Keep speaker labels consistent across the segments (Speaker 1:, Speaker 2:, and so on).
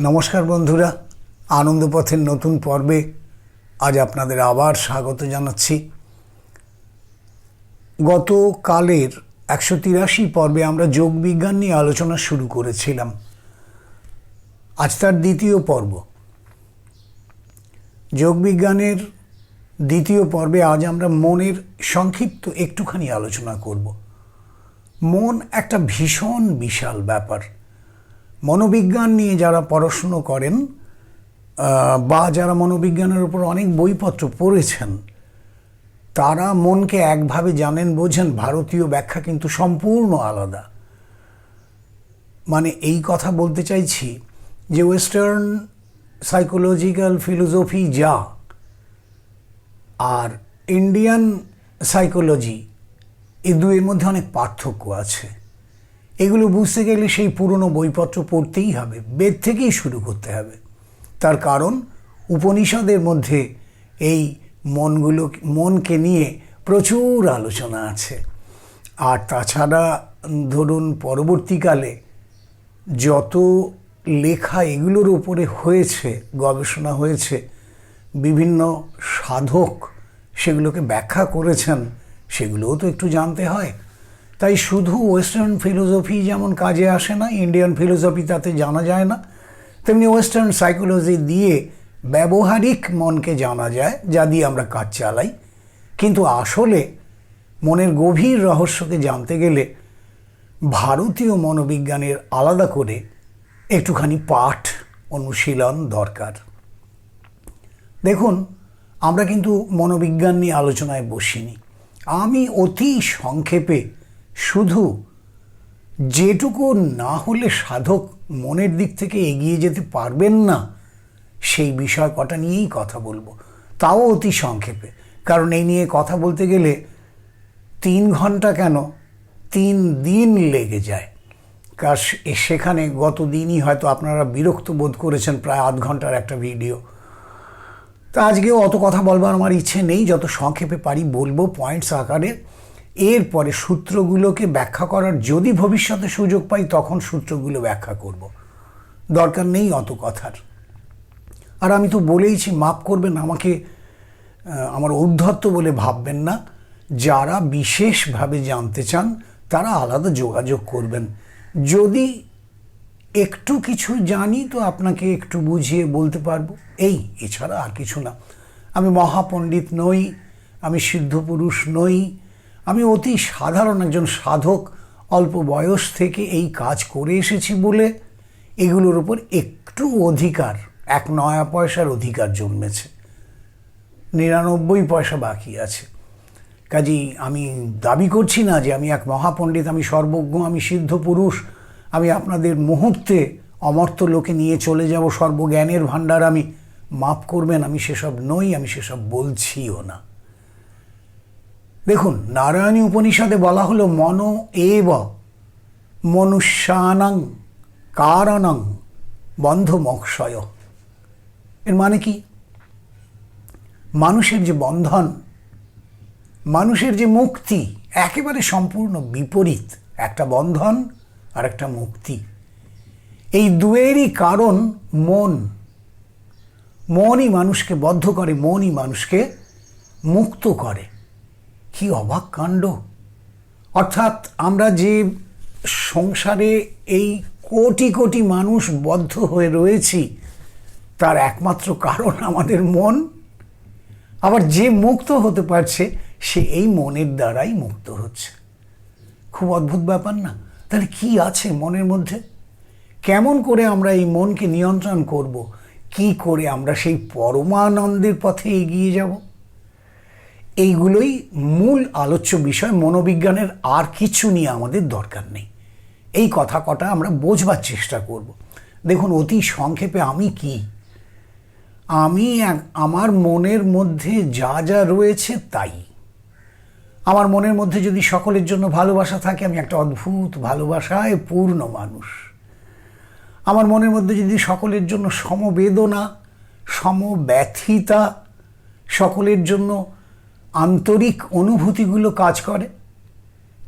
Speaker 1: নমস্কার বন্ধুরা, আনন্দপথের নতুন পর্বে আজ আপনাদের আবার স্বাগত জানাচ্ছি। গতকালের 183 পর্বে আমরা যোগবিজ্ঞান নিয়ে আলোচনা শুরু করেছিলাম। আজ তার দ্বিতীয় পর্ব। যোগবিজ্ঞানের দ্বিতীয় পর্বে আজ আমরা মনের সংক্ষিপ্ত একটুখানি আলোচনা করব। মন একটা ভীষণ বিশাল ব্যাপার। মনোবিজ্ঞান নিয়ে যারা পড়াশুনো করেন বা যারা মনোবিজ্ঞানের উপর অনেক বইপত্র পড়েছেন, তারা মনকে একভাবে জানেন, বোঝেন। ভারতীয় ব্যাখ্যা কিন্তু সম্পূর্ণ আলাদা। মানে এই কথা বলতে চাইছি যে ওয়েস্টার্ন সাইকোলজিক্যাল ফিলোসফি যা আর ইন্ডিয়ান সাইকোলজি, এই দুয়ের মধ্যে অনেক পার্থক্য আছে। এগুলো বুঝতে গেলে সেই পুরনো বইপত্র পড়তেই হবে, বেদ থেকেই শুরু করতে হবে। তার কারণ উপনিষদের মধ্যে এই মনকে নিয়ে প্রচুর আলোচনা আছে। আর তাছাড়া ধরুন পরবর্তীকালে যত লেখা এগুলোর উপরে হয়েছে, গবেষণা হয়েছে, বিভিন্ন সাধক সেগুলোকে ব্যাখ্যা করেছেন, সেগুলোও তো একটু জানতে হয়। তাই শুধু ওয়েস্টার্ন ফিলোসফি যেমন কাজে আসে না, ইন্ডিয়ান ফিলোসফি তাতে জানা যায় না, তেমনি ওয়েস্টার্ন সাইকোলজি দিয়ে ব্যবহারিক মনকে জানা যায়, যা দিয়ে আমরা কাজ চালাই। কিন্তু আসলে মনের গভীর রহস্যকে জানতে গেলে ভারতীয় মনোবিজ্ঞানের আলাদা করে একটুখানি পাঠ অনুশীলন দরকার। দেখুন, আমরা কিন্তু মনোবিজ্ঞান নিয়ে আলোচনায় বসিনি। আমি অতি সংক্ষেপে শুধু যেটুকু না হলে সাধক মনের দিক থেকে এগিয়ে যেতে পারবেন না, সেই বিষয় কটা নিয়েই কথা বলবো, তাও অতি সংক্ষেপে। কারণ এই নিয়ে কথা বলতে গেলে 3 ঘন্টা কেন 3 দিন লেগে যায়। সেখানে গত দিনই হয়তো আপনারা বিরক্ত বোধ করেছেন প্রায় 8 ঘন্টার একটা ভিডিও। তা আজকেও অত কথা বলবার আমার ইচ্ছে নেই, যত সংক্ষেপে পারি বলবো পয়েন্টস আকারে। এরপরে সূত্রগুলোকে ব্যাখ্যা করার যদি ভবিষ্যতে সুযোগ পাই, তখন সূত্রগুলো ব্যাখ্যা করব। দরকার নেই অত কথার। আর আমি তো বলেইছি, মাপ করবেন আমাকে, আমার ঔদ্ধত্য বলে ভাববেন না। যারা বিশেষভাবে জানতে চান তারা আলাদা যোগাযোগ করবেন। যদি একটু কিছু জানি তো আপনাকে একটু বুঝিয়ে বলতে পারবো, এছাড়া আর কিছু না। আমি মহাপণ্ডিত নই, আমি সিদ্ধপুরুষ নই, আমি অতি সাধারণ একজন সাধক। অল্প বয়স থেকে এই কাজ করে এসেছি বলে এগুলোর উপর একটু অধিকার, 1 নয়া পয়সার অধিকার জন্মেছে, 99 পয়সা বাকি আছে। কাজেই আমি দাবি করছি না যে আমি এক মহাপণ্ডিত, আমি সর্বজ্ঞ, আমি সিদ্ধপুরুষ, আমি আপনাদের মুহূর্তে অমর্ত্য লোকে নিয়ে চলে যাব, সর্বজ্ঞানের ভাণ্ডার আমি। মাপ করবেন, আমি সেসব নই, আমি সেসব বলছিও না। দেখুন, নারায়ণী উপনিষদে বলা হলো মনো এব মনুষ্যানাং কারণং বন্ধ মোক্ষয়। এর মানে কি? মানুষের যে বন্ধন, মানুষের যে মুক্তি, একেবারে সম্পূর্ণ বিপরীত। একটা বন্ধন আর একটা মুক্তি, এই দুয়েরই কারণ মন। মনই মানুষকে বদ্ধ করে, মনই মানুষকে মুক্ত করে। কি অবাক কাণ্ড! অর্থাৎ আমরা যে সংসারে এই কোটি কোটি মানুষ বদ্ধ হয়ে রয়েছি, তার একমাত্র কারণ আমাদের মন। আবার যে মুক্ত হতে পারছে, সে এই মনের দ্বারাই মুক্ত হচ্ছে। খুব অদ্ভুত ব্যাপার না? তাহলে কি আছে মনের মধ্যে? কেমন করে আমরা এই মনকে নিয়ন্ত্রণ করব? কি করে আমরা সেই পরমানন্দের পথে এগিয়ে যাব? এইগুলোই মূল আলোচ্য বিষয়। মনোবিজ্ঞানের আর কিছু নিয়ে আমাদের দরকার নেই। এই কথা কটা আমরা বোঝবার চেষ্টা করব। দেখুন, অতি সংক্ষেপে আমি কি, আমি আমার মনের মধ্যে যা যা রয়েছে তাই। আমার মনের মধ্যে যদি সকলের জন্য ভালোবাসা থাকে, আমি একটা অদ্ভুত ভালোবাসায় পূর্ণ মানুষ। আমার মনের মধ্যে যদি সকলের জন্য সমবেদনা, সমব্যথিতা, সকলের জন্য আন্তরিক অনুভূতিগুলো কাজ করে,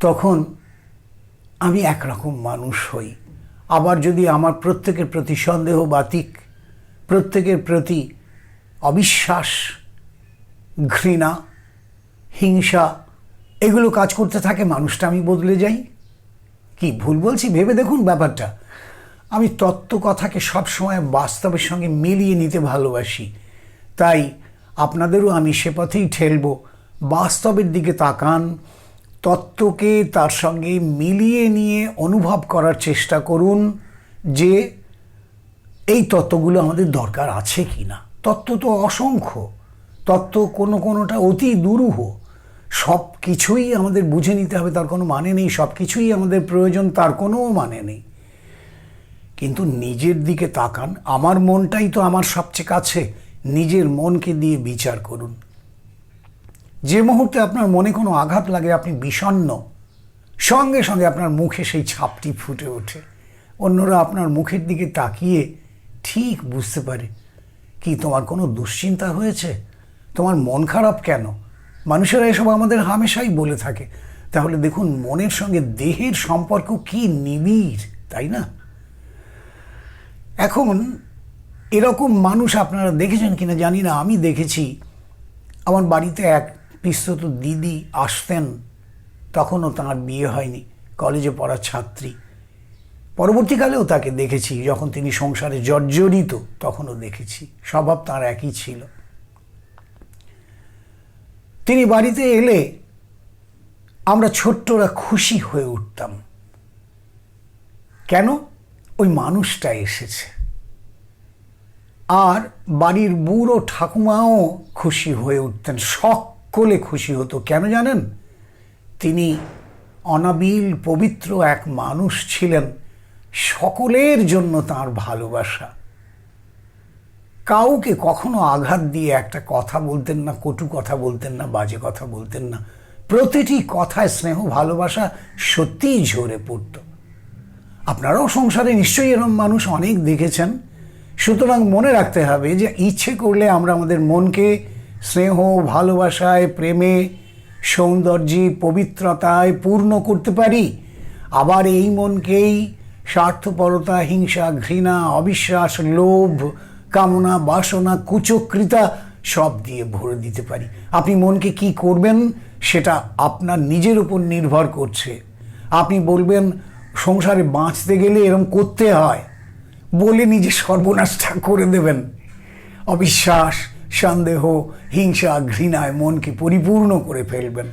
Speaker 1: তখন আমি একরকম মানুষ হই। আবার যদি আমার প্রত্যেকের প্রতি সন্দেহ বাতিক, প্রত্যেকের প্রতি অবিশ্বাস, ঘৃণা, হিংসা এগুলো কাজ করতে থাকে, মানুষটা আমি বদলে যাই? কি ভুল বলছি ভেবে দেখুন ব্যাপারটা। আমি তত্ত্ব কথাকে সবসময় বাস্তবের সঙ্গে মিলিয়ে নিতে ভালোবাসি, তাই আপনাদেরও আমি সে পথেই ঠেলব। বাস্তবের দিকে তাকান, তত্ত্বকে তার সঙ্গে মিলিয়ে নিয়ে অনুভব করার চেষ্টা করুন যে এই তত্ত্বগুলো আমাদের দরকার আছে কি না। তত্ত্ব তো অসংখ্য, তত্ত্ব কোনোটা অতি দুরূহ, সব কিছুই আমাদের বুঝে নিতে হবে তার কোনো মানে নেই, সব কিছুই আমাদের প্রয়োজন তার কোনো মানে নেই। কিন্তু নিজের দিকে তাকান, আমার মনটাই তো আমার সবচেয়ে কাছে, নিজের মনকে দিয়ে বিচার করুন। যে মুহূর্তে আপনার মনে কোনো আঘাত লাগে, আপনি বিষণ্ণ, সঙ্গে সঙ্গে আপনার মুখে সেই ছাপটি ফুটে ওঠে। অন্যরা আপনার মুখের দিকে তাকিয়ে ঠিক বুঝতে পারে কি তোমার কোনো দুশ্চিন্তা হয়েছে, তোমার মন খারাপ কেন। মানুষেরা এসব আমাদের হামেশাই বলে থাকে। তাহলে দেখুন মনের সঙ্গে দেহের সম্পর্ক কি নিবিড়, তাই না? এখন এরকম মানুষ আপনারা দেখেছেন কিনা জানি না, আমি দেখেছি। আমার বাড়িতে এক পিস্তত দিদি আসতেন, তখনও তাঁর বিয়ে হয়নি, কলেজে পড়া ছাত্রী। পরবর্তীকালেও তাকে দেখেছি, যখন তিনি সংসারে জর্জরিত তখনও দেখেছি। স্বভাব তাঁর একই ছিল। তিনি বাড়িতে এলে আমরা ছোট্টরা খুশি হয়ে উঠতাম। কেন? ওই মানুষটা এসেছে। আর বাড়ির বুড়ো ঠাকুমাও খুশি হয়ে উঠতেন, সকলে খুশি হতো। কেন জানেন? তিনি অনাবিল পবিত্র এক মানুষ ছিলেন, সকলের জন্য তার ভালোবাসা। কাউকে কখনো আঘাত দিয়ে একটা কথা বলতেন না, কটু কথা বলতেন না, বাজে কথা বলতেন না। প্রতিটি কথায় স্নেহ ভালোবাসা সত্যিই ঝরে পড়ত। আপনারাও সংসারে নিশ্চয়ই এরকম মানুষ অনেক দেখেছেন। সুতরাং মনে রাখতে হবে যে ইচ্ছে করলে আমরা আমাদের মনকে স্নেহ ভালোবাসায়, প্রেমে, সৌন্দর্যে, পবিত্রতায় পূর্ণ করতে পারি। আবার এই মনকেই স্বার্থপরতা, হিংসা, ঘৃণা, অবিশ্বাস, লোভ, কামনা, বাসনা, কুচক্রিতা সব দিয়ে ভরে দিতে পারি। আপনি মনকে কি করবেন সেটা আপনার নিজের উপর নির্ভর করছে। আপনি বলবেন সংসারে বাঁচতে গেলে এরম করতে হয় বলে নিজে সর্বনাশটা করে দেবেন। অবিশ্বাস, সন্দেহ, হিংসা, ঘৃণায় মনকে পরিপূর্ণ করে ফেলবেন।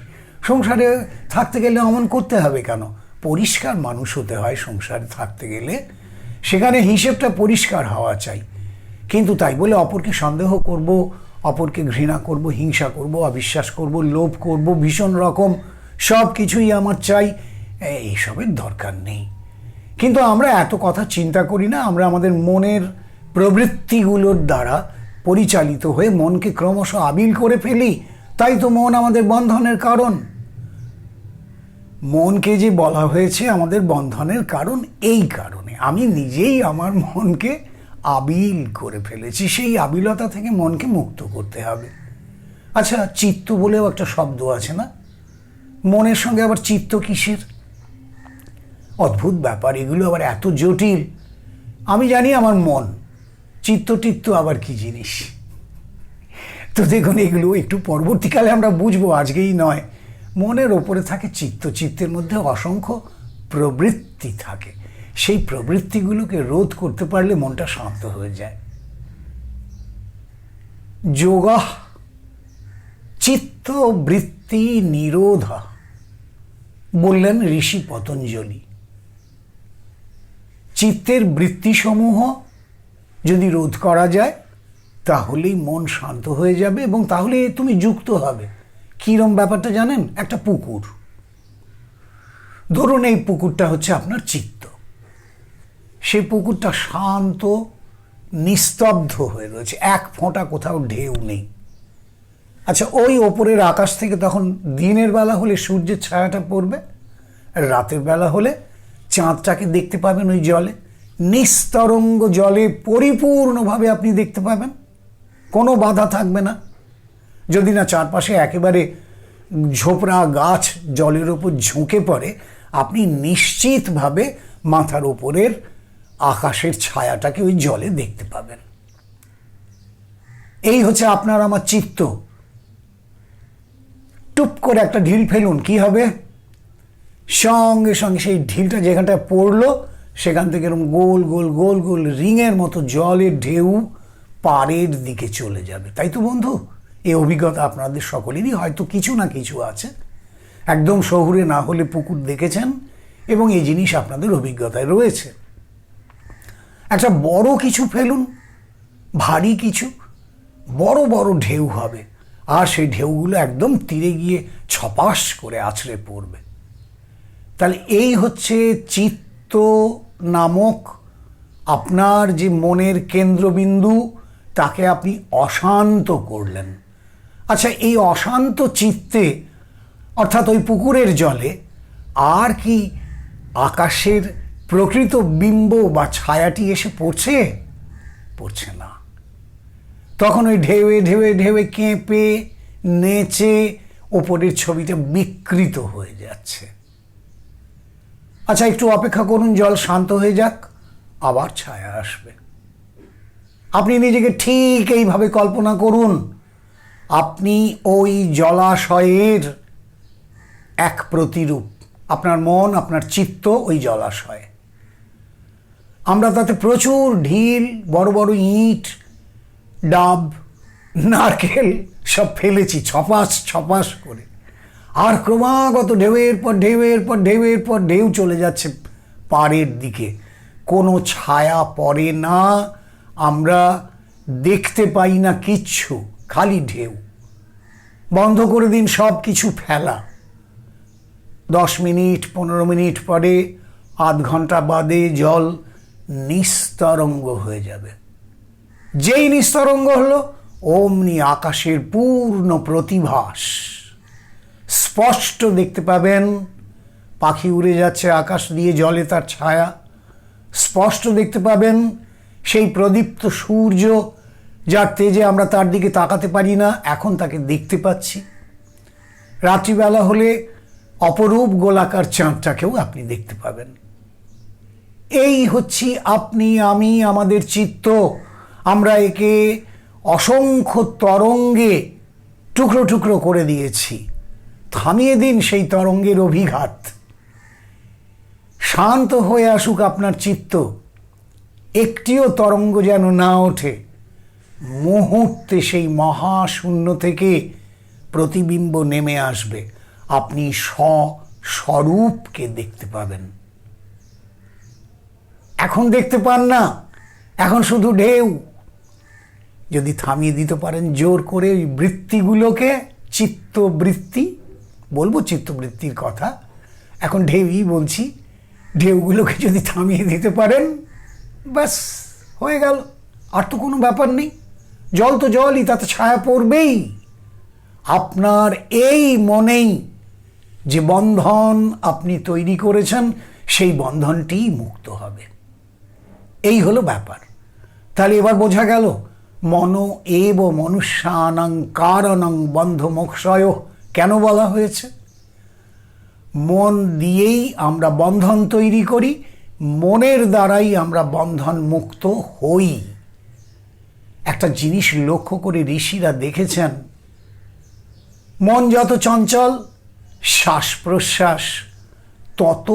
Speaker 1: সংসারে থাকতে গেলে অমন করতে হবে কেন? পরিষ্কার মানুষ হতে হয় সংসারে থাকতে গেলে, সেখানে হিসেবটা পরিষ্কার হওয়া চাই। কিন্তু তাই বলে অপরকে সন্দেহ করব, অপরকে ঘৃণা করব, হিংসা করব, অবিশ্বাস করব, লোভ করব, ভীষণ রকম সব কিছুই আমার চাই, এইসবের দরকার নেই। কিন্তু আমরা এত কথা চিন্তা করি না। আমরা আমাদের মনের প্রবৃত্তিগুলোর দ্বারা পরিচালিত হয়ে মনকে ক্রমশ আবিল করে ফেলি। তাই তো মন আমাদের বন্ধনের কারণ। মনকে যে বলা হয়েছে আমাদের বন্ধনের কারণ, এই কারণে আমি নিজেই আমার মনকে আবিল করে ফেলেছি। সেই আবিলতা থেকে মনকে মুক্ত করতে হবে। আচ্ছা, চিত্ত বলেও একটা শব্দ আছে না? মনের সঙ্গে আবার চিত্ত কিসের? অদ্ভুত ব্যাপার, এগুলো আবার এত জটিল। আমি জানি আমার মন, চিত্ত টিত্ত আবার কি জিনিস। তো দেখুন, এগুলো একটু পরবর্তীকালে আমরা বুঝবো, আজকেই নয়। মনের ওপরে থাকে চিত্ত, চিত্তের মধ্যে অসংখ্য প্রবৃত্তি থাকে। সেই প্রবৃত্তিগুলোকে রোধ করতে পারলে মনটা শান্ত হয়ে যায়। যোগঃ চিত্ত বৃত্তি নিরোধ বললেন ঋষি পতঞ্জলি। চিত্তের বৃত্তিসমূহ যদি রোধ করা যায় তাহলেই মন শান্ত হয়ে যাবে, এবং তাহলে তুমি যুক্ত হবে। কিরম ব্যাপারটা জানেন? একটা পুকুর, ধরুন এই পুকুরটা হচ্ছে আপনার চিত্ত। সেই পুকুরটা শান্ত, নিস্তব্ধ হয়ে রয়েছে, এক ফোঁটা কোথাও ঢেউ নেই। আচ্ছা, ওই ওপরের আকাশ থেকে তখন দিনের বেলা হলে সূর্যের ছায়াটা পড়বে, রাতের বেলা হলে চাঁদটাকে দেখতে পাবেন ওই জলে। নিস্তরঙ্গ জলে পরিপূর্ণভাবে আপনি দেখতে পাবেন, কোনো বাধা থাকবে না। যদি না চারপাশে একেবারে ঝোপড়া গাছ জলের ওপর ঝুঁকে পড়ে, আপনি নিশ্চিতভাবে মাথার ওপরের আকাশের ছায়াটাকে ওই জলে দেখতে পাবেন। এই হচ্ছে আপনার আমার চিত্ত। টুপ করে একটা ঢিল ফেলুন, কি হবে? সঙ্গে সঙ্গে সেই ঢিলটা যেখানটায় পড়লো সেখান থেকে এরকম গোল গোল গোল গোল রিংয়ের মতো জলের ঢেউ পাড়ের দিকে চলে যাবে। তাই তো বন্ধু, এই অভিজ্ঞতা আপনাদের সকলেরই হয়তো কিছু না কিছু আছে। একদম শহুরে না হলে পুকুর দেখেছেন এবং এই জিনিস আপনাদের অভিজ্ঞতায় রয়েছে। একটা বড় কিছু ফেলুন, ভারী কিছু, বড় বড় ঢেউ হবে, আর সেই ঢেউগুলো একদম তীরে গিয়ে ছপাস করে আছড়ে পড়বে। তাহলে এই হচ্ছে চিত্ত নামক আপনার যে মনের কেন্দ্রবিন্দু, তাকে আপনি অশান্ত করলেন। আচ্ছা, এই অশান্ত চিত্তে অর্থাৎ ওই পুকুরের জলে আর কি আকাশের প্রকৃত বিম্ব বা ছায়াটি এসে পড়ছে? পড়ছে না। তখন ওই ঢেউয়ে ঢেউয়ে ঢেউয়ে কেঁপে নেচে ওপরের ছবিটা বিকৃত হয়ে যাচ্ছে। আচ্ছা, একটু অপেক্ষা করুন, জল শান্ত হয়ে যাক, আবার ছায়া আসবে। আপনি নিজেকে ঠিক এইভাবে কল্পনা করুন, আপনি ওই জলাশয়ের এক প্রতিরূপ। আপনার মন, আপনার চিত্ত ওই জলাশয়। আমরা তাতে প্রচুর ঢিল, বড় বড় ইট, ডাব, নারকেল সব ফেলেছি ছপাস ছপাস করে, আর ক্রমাগত ঢেউয়ের পর ঢেউয়ের পর ঢেউয়ের পর ঢেউ চলে যাচ্ছে পাড়ের দিকে। কোনো ছায়া পড়ে না, আমরা দেখতে পাই না কিচ্ছু, খালি ঢেউ। বন্ধ করে দিন সব কিছু ফেলা। 10 মিনিট 15 মিনিট পরে, আধ ঘন্টা বাদে জল নিস্তরঙ্গ হয়ে যাবে। যেই নিস্তরঙ্গ হলো, অমনি আকাশের পূর্ণ প্রতিভাস স্পষ্ট দেখতে পাবেন। পাখি উড়ে যাচ্ছে আকাশ দিয়ে, জলে তার ছায়া স্পষ্ট দেখতে পাবেন। সেই প্রদীপ্ত সূর্য, যার তেজে আমরা তার দিকে তাকাতে পারি না, এখন তাকে দেখতে পাচ্ছি। রাত্রিবেলা হলে অপরূপ গোলাকার চাঁদটাকেও আপনি দেখতে পাবেন। এই হচ্ছে আপনি, আমি, আমাদের চিত্ত। আমরা একে অসংখ্য তরঙ্গে টুকরো টুকরো করে দিয়েছি। থামিয়ে দিন সেই তরঙ্গের অভিঘাত। শান্ত হয়ে আসুক আপনার চিত্ত, একটিও তরঙ্গ যেন না ওঠে। মুহূর্তে সেই মহাশূন্য থেকে প্রতিবিম্ব নেমে আসবে, আপনি স্বস্বরূপকে দেখতে পাবেন। এখন দেখতে পান না, এখন শুধু ঢেউ। যদি থামিয়ে দিতে পারেন জোর করে ওই বৃত্তিগুলোকে, চিত্তবৃত্তি বলবো, চিত্তবৃত্তির কথা এখন ঢেউই বলছি, ঢেউগুলোকে যদি থামিয়ে দিতে পারেন, ব্যাস হয়ে গেল। আর তো কোনো ব্যাপার নেই। জল তো জলই, তাতে ছায়া পড়বেই। আপনার এই মনেই যে বন্ধন আপনি তৈরি করেছেন, সেই বন্ধনটিই মুক্ত হবে। এই হলো ব্যাপার। তাহলে এবার বোঝা গেল, মন এব মনুষ্যানাং কারণং বন্ধ মোক্ষয় কেন বলা হয়েছে। মন দিয়েই আমরা বন্ধন তৈরি করি, মনের দ্বারাই আমরা বন্ধন মুক্ত হই। একটা জিনিস লক্ষ্য করে ঋষিরা দেখেছেন, মন যত চঞ্চল, শ্বাস প্রশ্বাস তত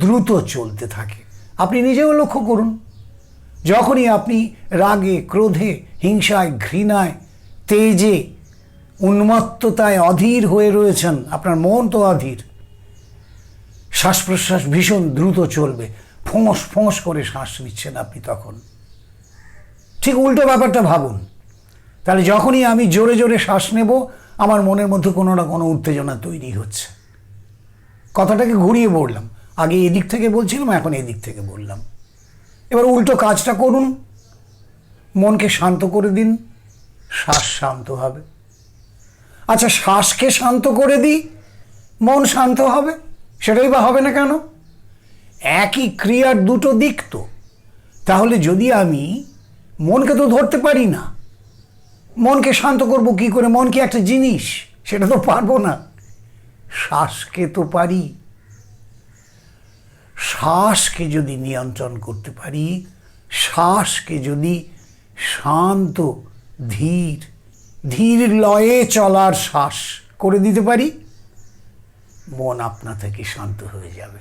Speaker 1: দ্রুত চলতে থাকে। আপনি নিজেও লক্ষ্য করুন, যখনই আপনি রাগে, ক্রোধে, হিংসায়, ঘৃণায়, তেজে, উন্মত্ততায় অধীর হয়ে রয়েছেন, আপনার মন তো অধীর, শ্বাস প্রশ্বাস ভীষণ দ্রুত চলবে, ফোঁস ফোঁস করে শ্বাস নিচ্ছেন আপনি তখন। ঠিক উল্টো ব্যাপারটা ভাবুন। তাহলে যখনই আমি জোরে জোরে শ্বাস নেব, আমার মনের মধ্যে কোনো না কোনো উত্তেজনা তৈরি হচ্ছে। কথাটাকে ঘুরিয়ে বললাম, আগে এদিক থেকে বলছিলাম, এখন এদিক থেকে বললাম। এবার উল্টো কাজটা করুন, মনকে শান্ত করে দিন, শ্বাস শান্ত হবে। আচ্ছা, শ্বাসকে শান্ত করে দিই, মন শান্ত হবে, সেটাই বা হবে না কেন? একই ক্রিয়ার দুটো দিক তো। তাহলে যদি আমি মনকে তো ধরতে পারি না, মনকে শান্ত করব কি করে? মন কি একটা জিনিস? সেটা তো পারবো না। শ্বাসকে তো পারি। শ্বাসকে যদি নিয়ন্ত্রণ করতে পারি, শ্বাসকে যদি শান্ত ধীর ধীর লয়ে চলার শ্বাস করে দিতে পারি, মন আপনা থেকে শান্ত হয়ে যাবে।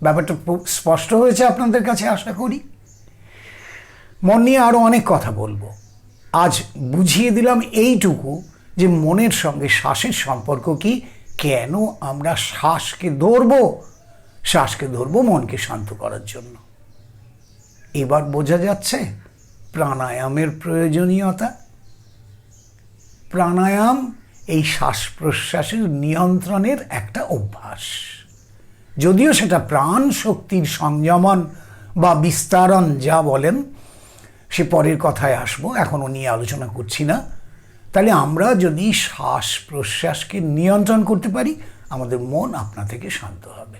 Speaker 1: ব্যাপারটা স্পষ্ট হয়েছে আপনাদের কাছে আশা করি। মন নিয়ে আরো অনেক কথা বলবো, আজ বুঝিয়ে দিলাম এইটুকু যে মনের সঙ্গে শ্বাসের সম্পর্ক কি, কেন আমরা শ্বাসকে ধরবো মনকে শান্ত করার জন্য। এবার বোঝা যাচ্ছে প্রাণায়ামের প্রয়োজনীয়তা। প্রাণায়াম এই শ্বাস প্রশ্বাসের নিয়ন্ত্রণের একটা অভ্যাস, যদিও সেটা প্রাণ শক্তির সংযমন বা বিস্তারণ যা বলেন, সে পরের কথায় আসবো, এখনও নিয়ে আলোচনা করছি না। তাহলে আমরা যদি শ্বাস প্রশ্বাসকে নিয়ন্ত্রণ করতে পারি, আমাদের মন আপনা থেকে শান্ত হবে।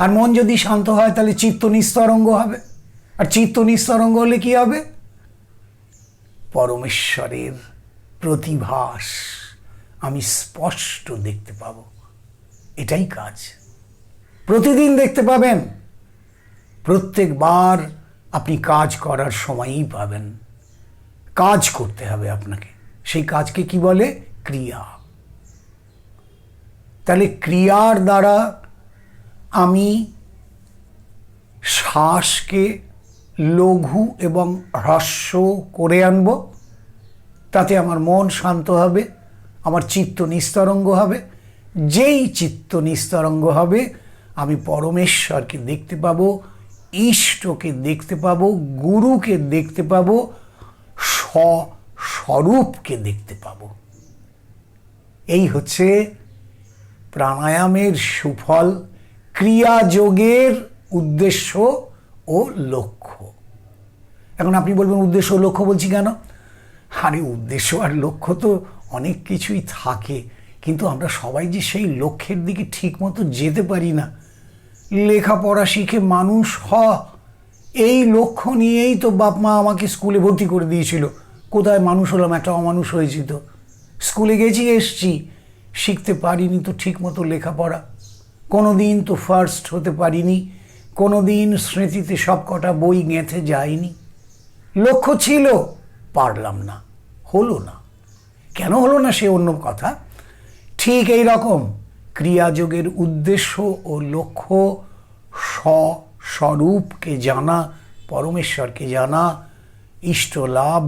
Speaker 1: আর মন যদি শান্ত হয় তাহলে চিত্ত নিস্তরঙ্গ হবে। আর চিত্ত নিস্তরঙ্গ হলে কি হবে? পরমেশ্বরের প্রতিভাস আমি স্পষ্ট দেখতে পাব। এটাই কাজ, প্রতিদিন দেখতে পাবেন। প্রত্যেকবার আপনি কাজ করার সময়ই পাবেন। কাজ করতে হবে আপনাকে, সেই কাজকে কি বলে? ক্রিয়া। তাহলে ক্রিয়ার দ্বারা আমি শ্বাসকে লঘু এবং হ্রস্ব করে আনব, তাতে আমার মন শান্ত হবে, আমার চিত্ত নিস্তরঙ্গ হবে। যেই চিত্ত নিস্তরঙ্গ হবে, আমি পরমেশ্বরকে দেখতে পাবো, ইষ্টকে দেখতে পাবো, গুরুকে দেখতে পাবো, স্বস্বরূপকে দেখতে পাবো। এই হচ্ছে প্রাণায়ামের সুফল, ক্রিয়াযোগের উদ্দেশ্য ও লক্ষ্য। এখন আপনি বলবেন উদ্দেশ্য ও লক্ষ্য বলছি কেন? আরে উদ্দেশ্য আর লক্ষ্য তো অনেক কিছুই থাকে, কিন্তু আমরা সবাই যে সেই লক্ষ্যের দিকে ঠিক মতো যেতে পারি না। লেখাপড়া শিখে মানুষ এই লক্ষ্য নিয়েই তো বাপ মা আমাকে স্কুলে ভর্তি করে দিয়েছিল। কোথায় মানুষ হলাম? একটা অমানুষ হয়েছি। তো স্কুলে গেছি, এসছি, শিখতে পারিনি তো ঠিক মতো লেখাপড়া, কোনো দিন তো ফার্স্ট হতে পারিনি, কোনো দিন স্মৃতিতে সব কটা বই গেঁথে যায়নি। লক্ষ্য ছিল, পারলাম না, হলো না। কেন হলো না সে অন্য কথা। ঠিক এই রকম ক্রিয়াযোগের উদ্দেশ্য ও লক্ষ্য স্বস্বরূপকে জানা, পরমেশ্বরকে জানা, ইষ্ট লাভ,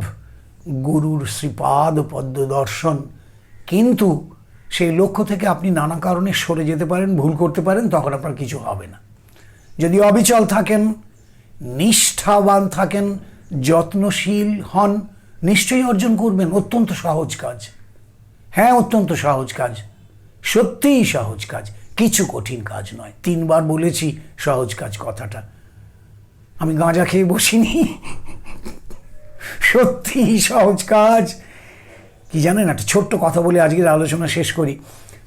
Speaker 1: গুরুর শ্রীপাদ পদ্ম দর্শন। কিন্তু সেই লক্ষ্য থেকে আপনি নানা কারণে সরে যেতে পারেন, ভুল করতে পারেন, তখন আপনার কিছু হবে না। যদি অবিচল থাকেন, নিষ্ঠাবান থাকেন, যত্নশীল হন, নিশ্চয়ই অর্জন করবেন। অত্যন্ত সহজ কাজ। হ্যাঁ, অত্যন্ত সহজ কাজ, সত্যিই সহজ কাজ, কিছু কঠিন কাজ নয়। 3 বার বলেছি সহজ কাজ কথাটা, আমি গাঁজা খেয়ে বসিনি। সত্যিই সহজ কাজ। কি জানেন, একটা ছোট্ট কথা বলে আজকের আলোচনা শেষ করি।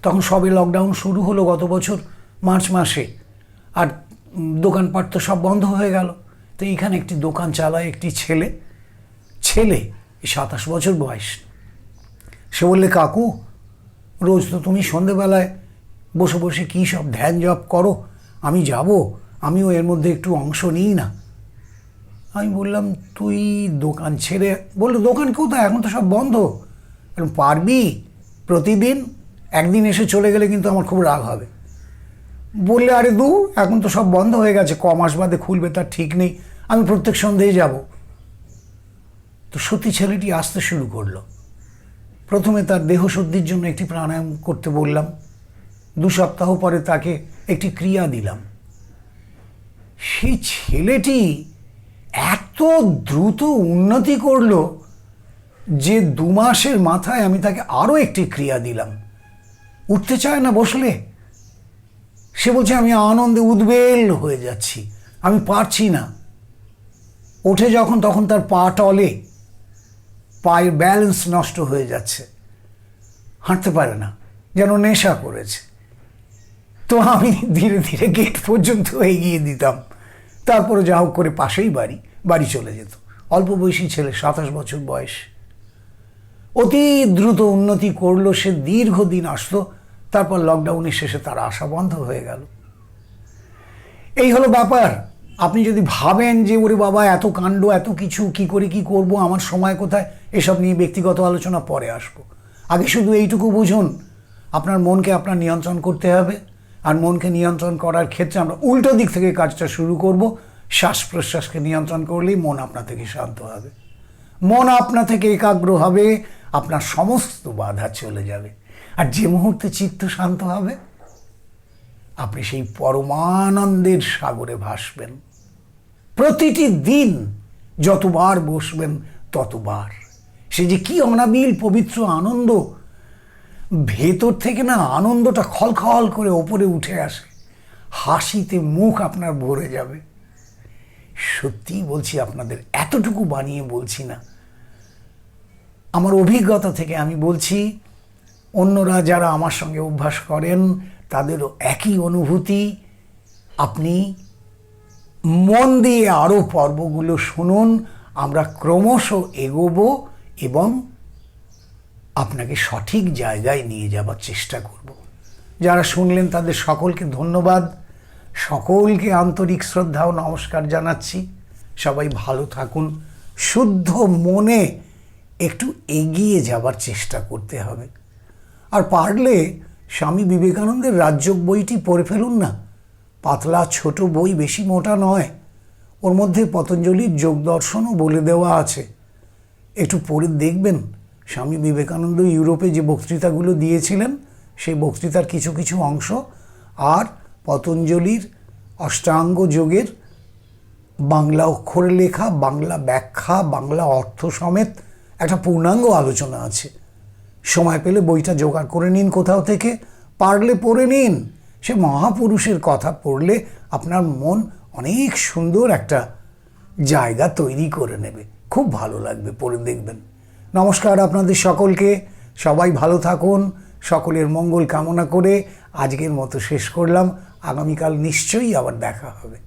Speaker 1: তখন সবে লকডাউন শুরু হলো গত বছর মার্চ মাসে, আর দোকানপাট তো সব বন্ধ হয়ে গেল। তো এইখানে একটি দোকান চালায় একটি ছেলে 27 বছর বয়স। সে বললে, কাকু, রোজ তো তুমি সন্ধেবেলায় বসে বসে কী সব ধ্যান জপ করো, আমি যাব, আমিও এর মধ্যে একটু অংশ নিই না। আমি বললাম, তুই দোকান ছেড়ে? বললো, দোকান কোথায়, এখন তো সব বন্ধ। পারবি প্রতিদিন? একদিন এসে চলে গেলে কিন্তু আমার খুব রাগ হবে। বললে, আরে দূর, এখন তো সব বন্ধ হয়ে গেছে, ক মাস বাদে খুলবে তার ঠিক নেই, আমি প্রত্যেক সন্ধ্যেই যাব। তো সত্যি ছেলেটি আসতে শুরু করলো। প্রথমে তার দেহশুদ্ধির জন্য একটি প্রাণায়াম করতে বললাম, 2 সপ্তাহ পরে তাকে একটি ক্রিয়া দিলাম। সেই ছেলেটি এত দ্রুত উন্নতি করলো যে 2 মাসের মাথায় আমি তাকে আরও একটি ক্রিয়া দিলাম। উঠতে চায় না বসলে। সে বলছে, আমি আনন্দে উদ্বেল হয়ে যাচ্ছি, আমি পারছি না। ওঠে যখন, তখন তার পা টলে, পায়ের ব্যালেন্স নষ্ট হয়ে যাচ্ছে, হাঁটতে পারে না, যেন নেশা করেছে। তো আমি ধীরে ধীরে গেট পর্যন্ত এগিয়ে দিতাম, তারপরে যা হোক করে পাশেই বাড়ি চলে যেত। অল্প বয়সী ছেলে, 27 বছর বয়স। অতি দ্রুত উন্নতি করলো সে, দীর্ঘদিন আসতো। তারপর লকডাউনের শেষে তার আসা বন্ধ হয়ে গেল। এই হলো ব্যাপার। আপনি যদি ভাবেন যে ওরে বাবা এত কাণ্ড, এত কিছু, কি করে কি করব, আমার সময় কোথায়, এসব নিয়ে ব্যক্তিগত আলোচনা পরে আসবো। আগে শুধু এইটুকু বুঝুন, আপনার মনকে আপনার নিয়ন্ত্রণ করতে হবে। আর মনকে নিয়ন্ত্রণ করার ক্ষেত্রে আমরা উল্টো দিক থেকে কাজটা শুরু করব। শ্বাস প্রশ্বাসকে নিয়ন্ত্রণ করলেই মন আপনা থেকে শান্ত হবে। মন আপনা থেকে একাগ্র হবে, আপনার সমস্ত বাধা চলে যাবে। আর যে মুহূর্তে চিত্ত শান্ত হবে, আপনি সেই পরমানন্দের সাগরে ভাসবেন। প্রতিটি দিন যতবার বসবেন ততবার সে যে কি অনাবিল পবিত্র আনন্দ, ভেতর থেকে না আনন্দটা খলখল করে ওপরে উঠে আসে, হাসিতে মুখ আপনার ভরে যাবে। সত্যি বলছি আপনাদের, এতটুকু বানিয়ে বলছি না, আমার অভিজ্ঞতা থেকে আমি বলছি। অন্যরা যারা আমার সঙ্গে অভ্যাস করেন তাদেরও একই অনুভূতি। আপনি মন দিয়ে আরও পর্বগুলো শুনুন, আমরা ক্রমশ এগোবো এবং আপনাকে সঠিক জায়গায় নিয়ে যাবার চেষ্টা করব। যারা শুনলেন তাদের সকলকে ধন্যবাদ, সকলকে আন্তরিক শ্রদ্ধা ও নমস্কার জানাচ্ছি। সবাই ভালো থাকুন। শুদ্ধ মনে একটু এগিয়ে যাবার চেষ্টা করতে হবে। আর পারলে স্বামী বিবেকানন্দের রাজযোগ বইটি পড়ে ফেলুন না। পাতলা ছোট বই, বেশি মোটা নয়। ওর মধ্যে পতঞ্জলির যোগ দর্শনও বলে দেওয়া আছে, একটু পড়ে দেখবেন। স্বামী বিবেকানন্দ ইউরোপে যে বক্তৃতাগুলো দিয়েছিলেন সেই বক্তৃতার কিছু কিছু অংশ, আর পতঞ্জলির অষ্টাঙ্গ যোগের বাংলা অক্ষরে লেখা, বাংলা ব্যাখ্যা, বাংলা অর্থ সমেত একটা পূর্ণাঙ্গ আলোচনা আছে। সময় পেলে বইটা জোগাড় করে নিন কোথাও থেকে, পারলে পড়ে নিন। সে মহাপুরুষের কথা পড়লে আপনার মন অনেক সুন্দর একটা জায়গা তৈরি করে নেবে। খুব ভালো লাগবে, পড়ে দেখবেন। নমস্কার আপনাদের সকলকে, সবাই ভালো থাকুন। সকলের মঙ্গল কামনা করে আজকের মতো শেষ করলাম। আগামীকাল নিশ্চয়ই আবার দেখা হবে।